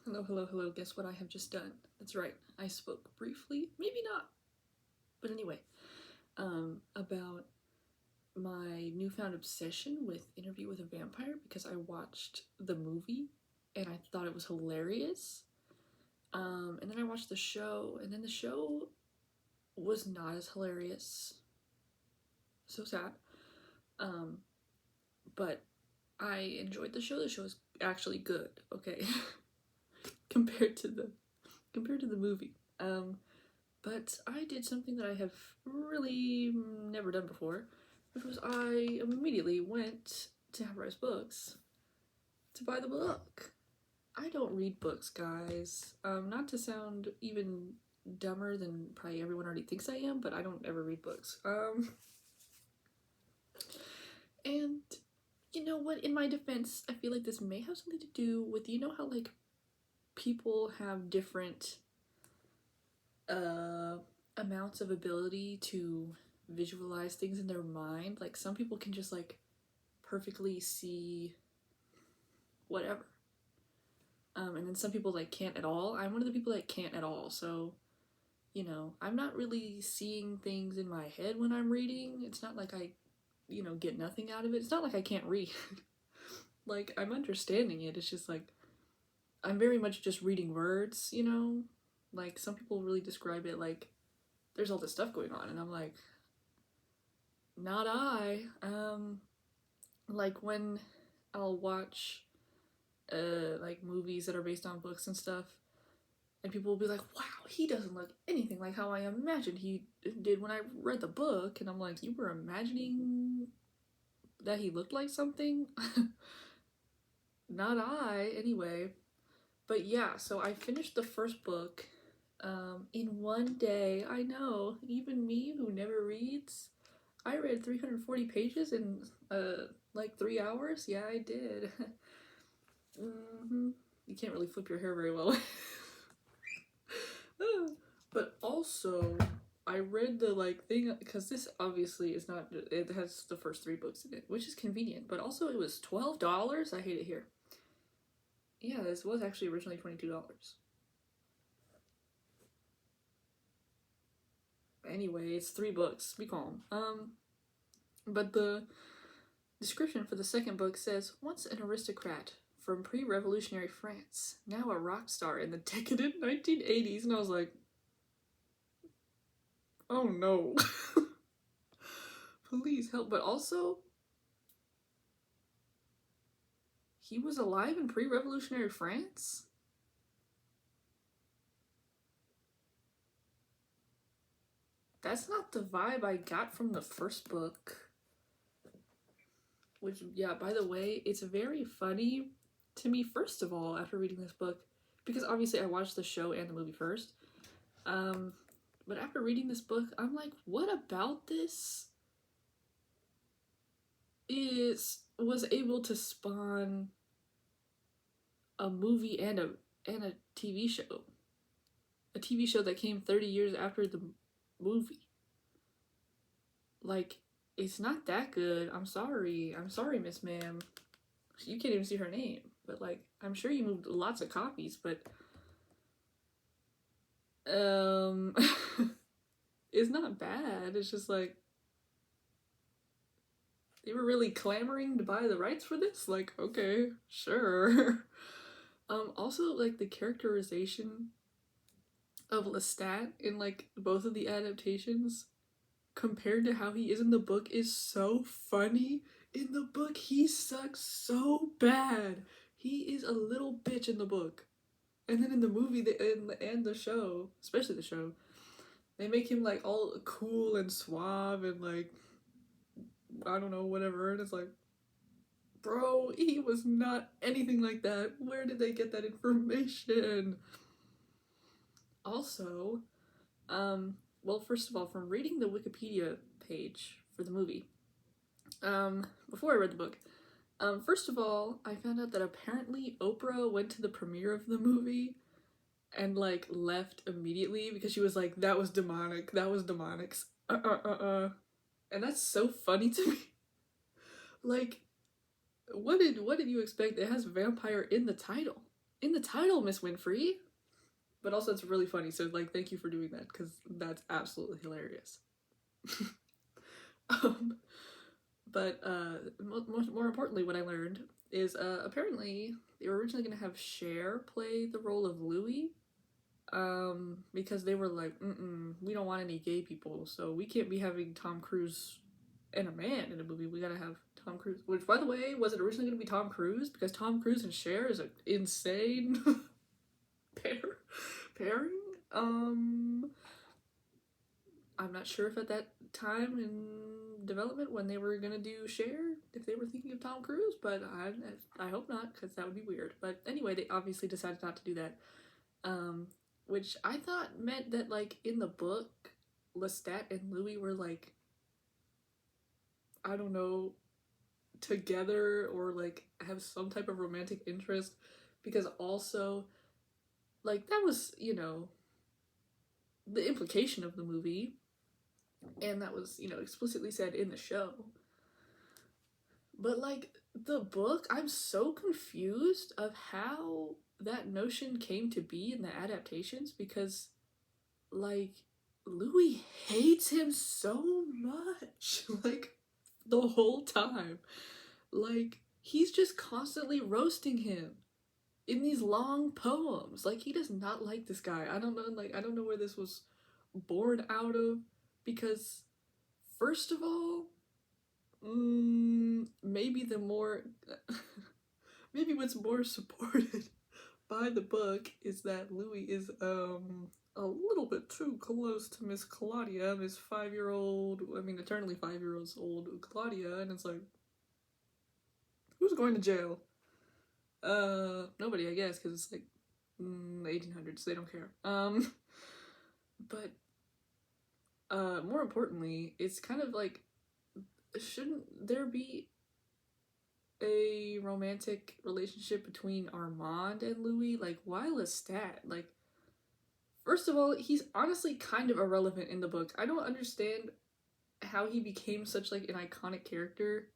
Hello, hello, hello. Guess what I have just done? That's right. I spoke briefly, maybe not, but anyway, about my newfound obsession with Interview with a Vampire because I watched the movie and I thought it was hilarious. And then I watched the show, and then the show was not as hilarious. So sad. Um, but I enjoyed the show. The show is actually good. Okay, compared to the movie. But I did something that I have really never done before, which was I immediately went to Half Price Books to buy the book. I don't read books, guys. Not to sound even dumber than probably everyone already thinks I am, but I don't ever read books. And you know what? In my defense, I feel like this may have something to do with, you know how like people have different uh amounts of ability to visualize things in their mind. Like some people can just like perfectly see whatever. And then some people like can't at all. I'm one of the people that can't at all. So, you know, I'm not really seeing things in my head when I'm reading. It's not like I, get nothing out of it. It's not like I can't read. Like I'm understanding it. It's just like I'm very much just reading words. Like some people really describe it like there's all this stuff going on and I'm like, not I. Like when I'll watch like movies that are based on books and stuff, and people will be like, wow, he doesn't look anything like how I imagined he did when I read the book. And I'm like, you were imagining that he looked like something? Not I, anyway. But yeah, so I finished the first book in one day. I know, even me who never reads, I read 340 pages in like 3 hours. Yeah, I did. You can't really flip your hair very well. But also, I read the like thing because this obviously is not. It has the first three books in it, which is convenient. But also, it was $12. I hate it here. Yeah, this was actually originally $22. Anyway, it's 3 books. Be calm. But the description for the second book says, once an aristocrat from pre-revolutionary France, now a rock star in the decadent 1980s, and I was like, oh no. Please help. But also, he was alive in pre-revolutionary France? That's not the vibe I got from the first book. Which, yeah, by the way, it's very funny to me, first of all, after reading this book, because obviously I watched the show and the movie first. But after reading this book, I'm like, what about this was able to spawn a movie and a TV show? A TV show that came 30 years after the movie. Like, it's not that good. I'm sorry, Miss Ma'am. You can't even see her name. But like, I'm sure you moved lots of copies, but it's not bad. It's just like they were really clamoring to buy the rights for this. Like, okay, sure. Also like the characterization of Lestat in like both of the adaptations compared to how he is in the book is so funny. In the book, he sucks so bad. He is a little bitch in the book. And then in the movie and the show, especially the show, they make him like all cool and suave and like, I don't know, whatever. And it's like, bro, he was not anything like that. Where did they get that information? Also, well, first of all, from reading the Wikipedia page for the movie, before I read the book, first of all, I found out that apparently Oprah went to the premiere of the movie and like left immediately because she was like, that was demonic. And that's so funny to me. Like, what did you expect? It has vampire in the title. in the title, Miss Winfrey. But also it's really funny, so like thank you for doing that, because that's absolutely hilarious. But more importantly, what I learned is apparently they were originally going to have Cher play the role of Louis, because they were like, we don't want any gay people, so we can't be having Tom Cruise and a man in a movie. We gotta have Tom Cruise. Which, by the way, was it originally going to be Tom Cruise? Because Tom Cruise and Cher is an insane pairing. I'm not sure if at that time in development when they were gonna do Cher, if they were thinking of Tom Cruise, but I hope not, because that would be weird. But anyway, they obviously decided not to do that, which I thought meant that, like, in the book, Lestat and Louis were, like, I don't know, together, or like have some type of romantic interest, because also, like, that was, you know, the implication of the movie, and that was, you know, explicitly said in the show. But like the book, I'm so confused of how that notion came to be in the adaptations, because like Louis hates him so much like the whole time. Like he's just constantly roasting him in these long poems. Like he does not like this guy. I don't know, like I don't know where this was born out of, because first of all, maybe the more maybe what's more supported by the book is that Louis is a little bit too close to Miss Claudia, Miss 5-year-old, I mean eternally 5 years old Claudia, and it's like, who's going to jail? Nobody, I guess, because it's like 1800s, so they don't care. But more importantly, it's kind of like, shouldn't there be a romantic relationship between Armand and Louis? Like, why Lestat? Like, first of all, he's honestly kind of irrelevant in the book. I don't understand how he became such like an iconic character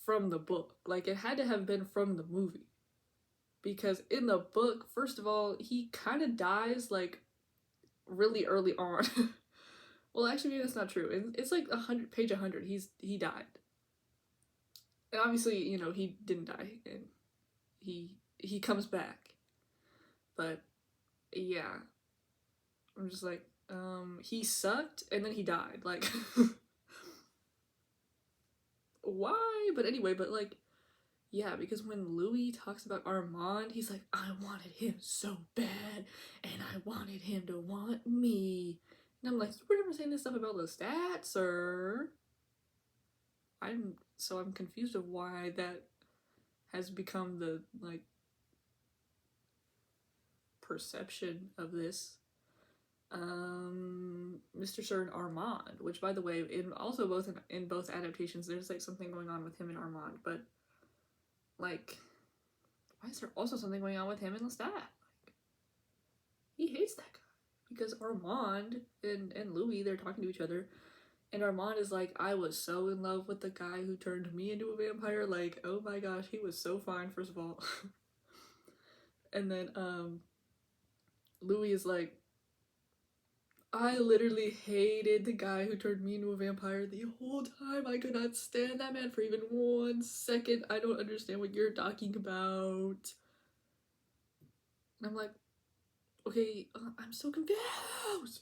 from the book. Like, it had to have been from the movie, because in the book, first of all, he kind of dies like really early on. Well, actually, maybe that's not true. It's like page 100. He died, and obviously, you know, he didn't die, and he comes back. But yeah, I'm just like, he sucked, and then he died. Like, why? But anyway, but like, yeah, because when Louis talks about Armand, he's like, I wanted him so bad, and I wanted him to want me. And I'm like, you were never saying this stuff about Lestat, sir. I'm confused of why that has become the, like, perception of this. Mr. Sir and Armand, which, by the way, in both adaptations, there's like something going on with him and Armand, but like, why is there also something going on with him and Lestat? Like, he hates that guy, because Armand and Louis, they're talking to each other, and Armand is like, I was so in love with the guy who turned me into a vampire. Like, oh my gosh, he was so fine, first of all. And then Louis is like, I literally hated the guy who turned me into a vampire the whole time. I could not stand that man for even 1 second. I don't understand what you're talking about. And I'm like, okay, I'm so confused.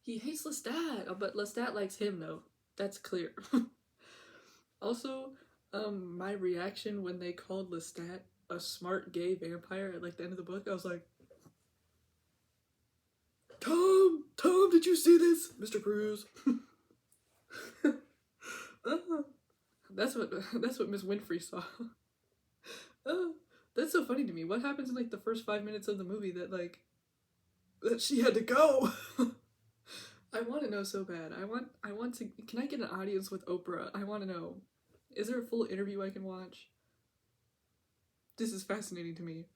He hates Lestat, but Lestat likes him, though. That's clear. Also, my reaction when they called Lestat a smart gay vampire at like the end of the book, I was like, Tom, did you see this, Mr. Cruise? That's what Miss Winfrey saw. That's so funny to me. What happens in like the first 5 minutes of the movie that she had to go? I want to know so bad. I want to. Can I get an audience with Oprah? I want to know. Is there a full interview I can watch? This is fascinating to me.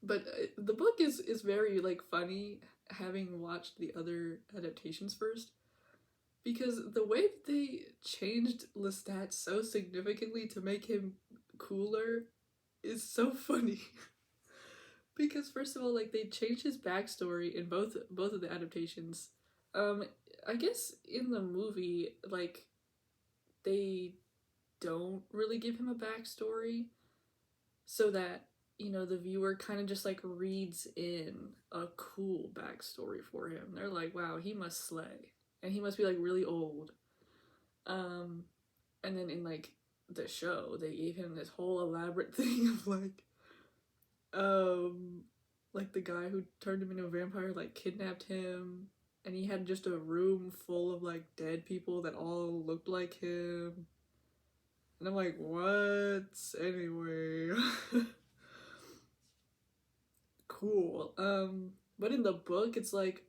But the book is very like funny, having watched the other adaptations first, because the way that they changed Lestat so significantly to make him cooler is so funny. Because first of all, like they changed his backstory in both of the adaptations. I guess in the movie, like they don't really give him a backstory, so that the viewer kind of just like reads in a cool backstory for him. They're like, wow, he must slay, and he must be like really old. And then in like the show, they gave him this whole elaborate thing of like the guy who turned him into a vampire like kidnapped him, and he had just a room full of like dead people that all looked like him. And I'm like, what? Anyway. Cool. But in the book, it's like,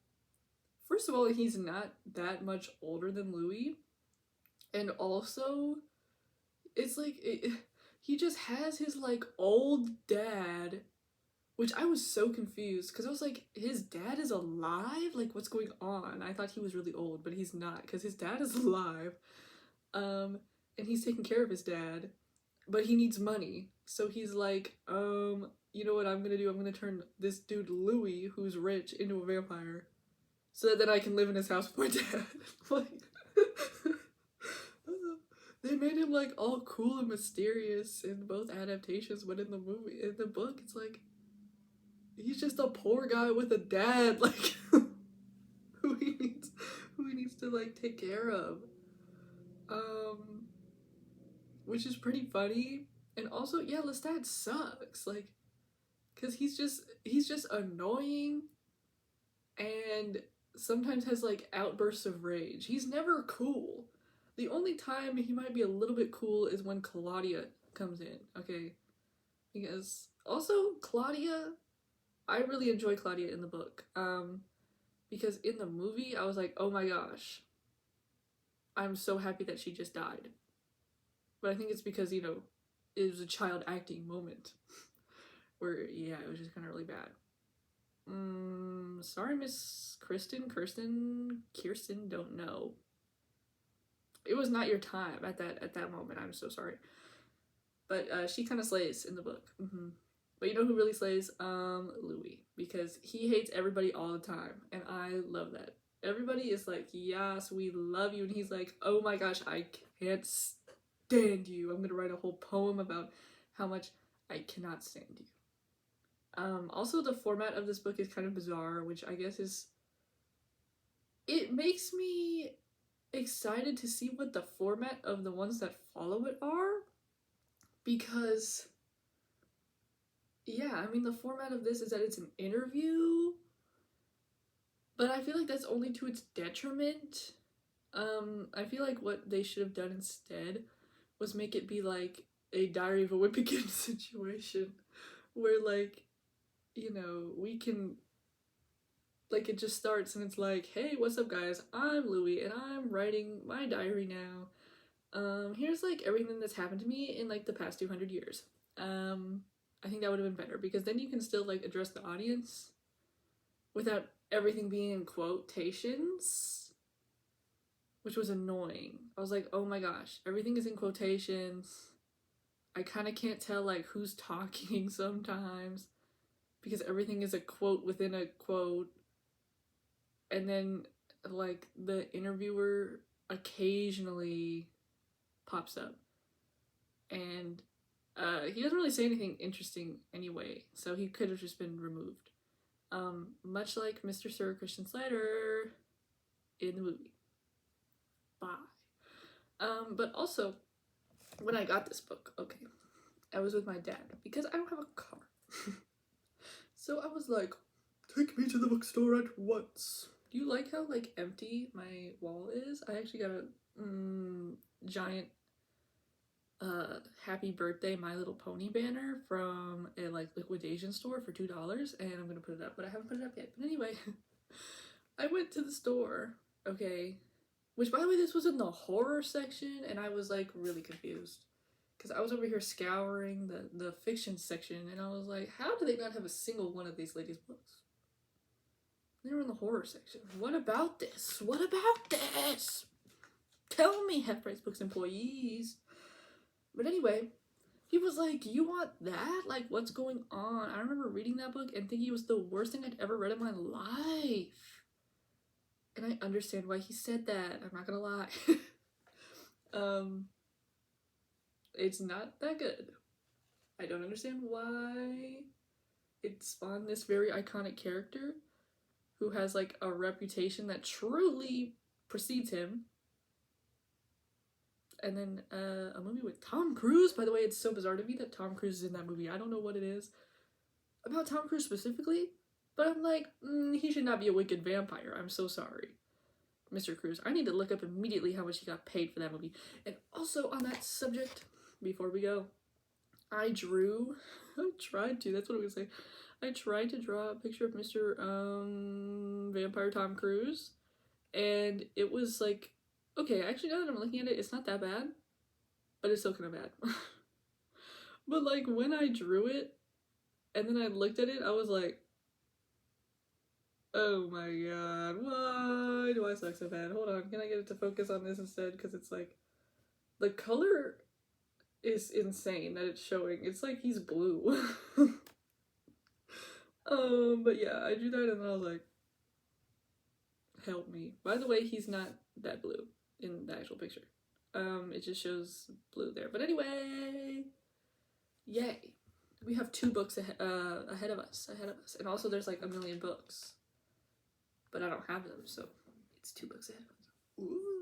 first of all, he's not that much older than Louis. And also, it's like, he just has his like old dad, which I was so confused because I was like, his dad is alive? Like, what's going on? I thought he was really old, but he's not because his dad is alive. And he's taking care of his dad, but he needs money. So he's like, you know what I'm gonna do? I'm gonna turn this dude Louis, who's rich, into a vampire, so that then I can live in his house with my dad. Like, they made him like all cool and mysterious in both adaptations, but in the book, it's like he's just a poor guy with a dad, like who he needs to like take care of. Which is pretty funny. And also, yeah, Lestat sucks, like, because he's just annoying and sometimes has like outbursts of rage. He's never cool. The only time he might be a little bit cool is when Claudia comes in, okay? Because also Claudia, I really enjoy Claudia in the book. Because in the movie I was like, oh my gosh, I'm so happy that she just died. But I think it's because, it was a child acting moment. Where, yeah, it was just kind of really bad. Sorry, Miss Kirsten, don't know. It was not your time at that moment. I'm so sorry. But she kind of slays in the book. But you know who really slays? Louis, because he hates everybody all the time, and I love that. Everybody is like, yes, we love you, and he's like, oh my gosh, I can't stand you. I'm gonna write a whole poem about how much I cannot stand you. Also, the format of this book is kind of bizarre, which I guess it makes me excited to see what the format of the ones that follow it are, because, yeah, I mean, the format of this is that it's an interview, but I feel like that's only to its detriment. I feel like what they should have done instead was make it be like a Diary of a Wimpy Kid situation, where like, we can, like, it just starts and it's like, hey, what's up guys, I'm Louis and I'm writing my diary now. Here's like everything that's happened to me in like the past 200 years. I think that would have been better, because then you can still like address the audience without everything being in quotations, which was annoying. I was like, oh my gosh, everything is in quotations. I kind of can't tell like who's talking sometimes, because everything is a quote within a quote. And then like the interviewer occasionally pops up, and he doesn't really say anything interesting anyway, so he could have just been removed. Much like Mr. Sir Christian Slater in the movie. Bye. But also, when I got this book, okay, I was with my dad, because I don't have a car. So I was like, take me to the bookstore at once. Do you like how like empty my wall is? I actually got a giant happy birthday My Little Pony banner from a like liquidation store for $2, and I'm gonna put it up, but I haven't put it up yet. But anyway, I went to the store, okay, which by the way, this was in the horror section, and I was like really confused, because I was over here scouring the fiction section, and I was like, how do they not have a single one of these ladies' books? They were in the horror section. What about this? What about this? Tell me, Half Price Books employees. But anyway, he was like, you want that? Like, what's going on? I remember reading that book and thinking it was the worst thing I'd ever read in my life. And I understand why he said that. I'm not gonna lie. It's not that good. I don't understand why it spawned this very iconic character who has like a reputation that truly precedes him. And then a movie with Tom Cruise. By the way, it's so bizarre to me that Tom Cruise is in that movie. I don't know what it is about Tom Cruise specifically, but I'm like, he should not be a wicked vampire. I'm so sorry, Mr. Cruise. I need to look up immediately how much he got paid for that movie. And also on that subject, before we go, I tried to draw a picture of Mr. Vampire Tom Cruise, and it was like, okay, actually now that I'm looking at it, it's not that bad, but it's still kind of bad. But like when I drew it, and then I looked at it, I was like, oh my god, why do I suck so bad? Hold on, can I get it to focus on this instead? Because it's like, the color is insane that it's showing. It's like he's blue. But yeah, I drew that and then I was like, help me. By the way, he's not that blue in the actual picture. It just shows blue there. But anyway, yay. We have 2 books ahead of us. And also there's like a million books. But I don't have them, so it's 2 books ahead of us. Ooh.